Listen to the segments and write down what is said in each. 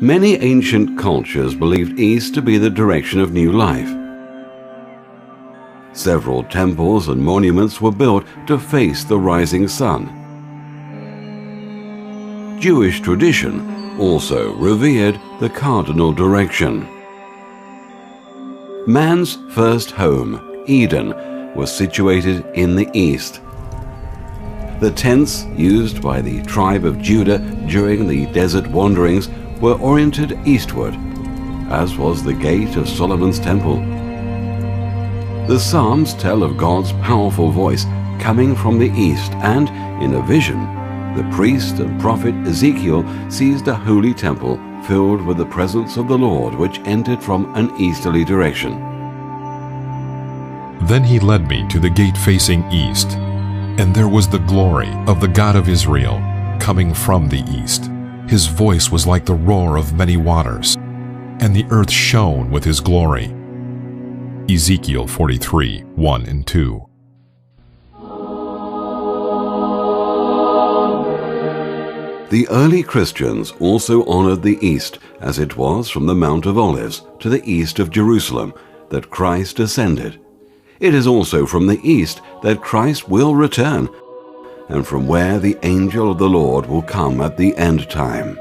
Many ancient cultures believed east to be the direction of new life. Several temples and monuments were built to face the rising sun. Jewish tradition also revered the cardinal direction. Man's first home, Eden, was situated in the east. The tents used by the tribe of Judah during the desert wanderings were oriented eastward, as was the gate of Solomon's temple. The Psalms tell of God's powerful voice coming from the east, and in a vision, the priest and prophet Ezekiel sees the holy temple filled with the presence of the Lord, which entered from an easterly direction. Then he led me to the gate facing east, and there was the glory of the God of Israel coming from the east. His voice was like the roar of many waters, and the earth shone with his glory. Ezekiel 43, 1 and 2. The early Christians also honored the east, as it was from the Mount of Olives to the east of Jerusalem that Christ ascended. It is also from the east that Christ will return, and from where the angel of the Lord will come at the end time.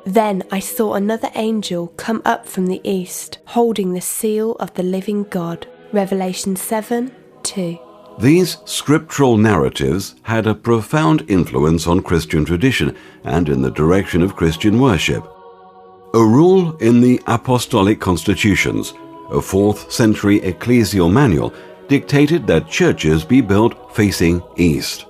Then I saw another angel come up from the east, holding the seal of the living God. Revelation 7, 2. These scriptural narratives had a profound influence on Christian tradition and in the direction of Christian worship. A rule in the Apostolic Constitutions, a 4th century ecclesial manual, dictated that churches be built facing east.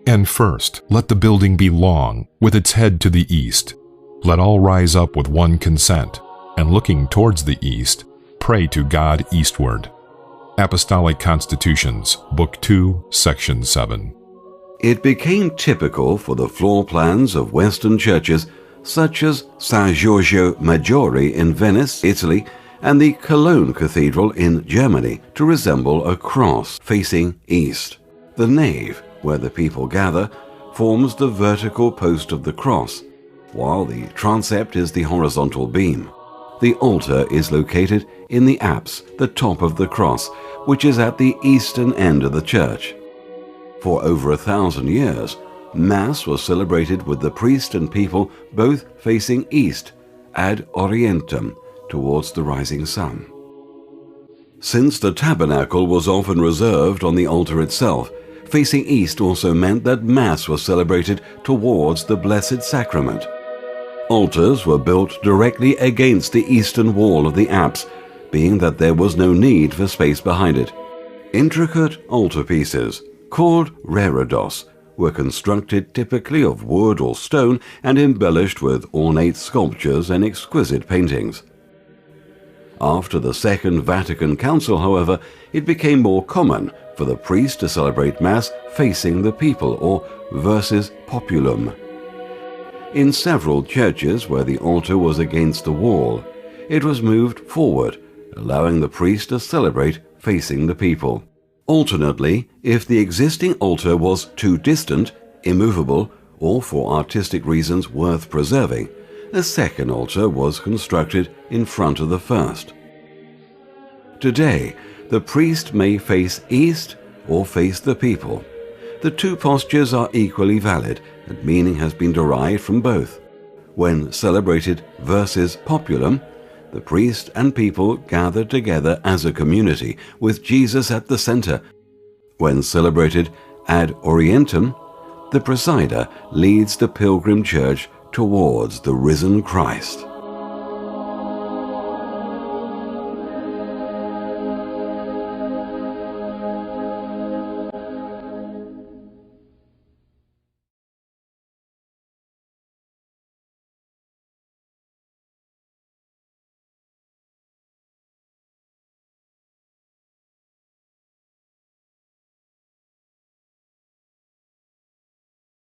And first, let the building be long, with its head to the east. Let all rise up with one consent, and looking towards the east, pray to God eastward. Apostolic Constitutions, Book 2, Section 7. It became typical for the floor plans of Western churches, such as San Giorgio Maggiore in Venice, Italy, and the Cologne Cathedral in Germany, to resemble a cross facing east. The nave, where the people gather, forms the vertical post of the cross, while the transept is the horizontal beam. The altar is located in the apse, the top of the cross, which is at the eastern end of the church. For over 1,000 years, Mass was celebrated with the priest and people both facing east, ad orientem, towards the rising sun. Since the tabernacle was often reserved on the altar itself, facing east also meant that Mass was celebrated towards the Blessed Sacrament. Altars were built directly against the eastern wall of the apse, being that there was no need for space behind it. Intricate altarpieces, called reredos, were constructed typically of wood or stone and embellished with ornate sculptures and exquisite paintings. After the Second Vatican Council, however, it became more common for the priest to celebrate Mass facing the people, or versus populum. In several churches where the altar was against the wall, it was moved forward, allowing the priest to celebrate facing the people. Alternately, if the existing altar was too distant, immovable, or for artistic reasons worth preserving, a second altar was constructed in front of the first. Today, the priest may face east or face the people. The two postures are equally valid, and meaning has been derived from both. When celebrated versus populum, the priest and people gather together as a community, with Jesus at the center. When celebrated ad orientem, the presider leads the pilgrim church towards the risen Christ.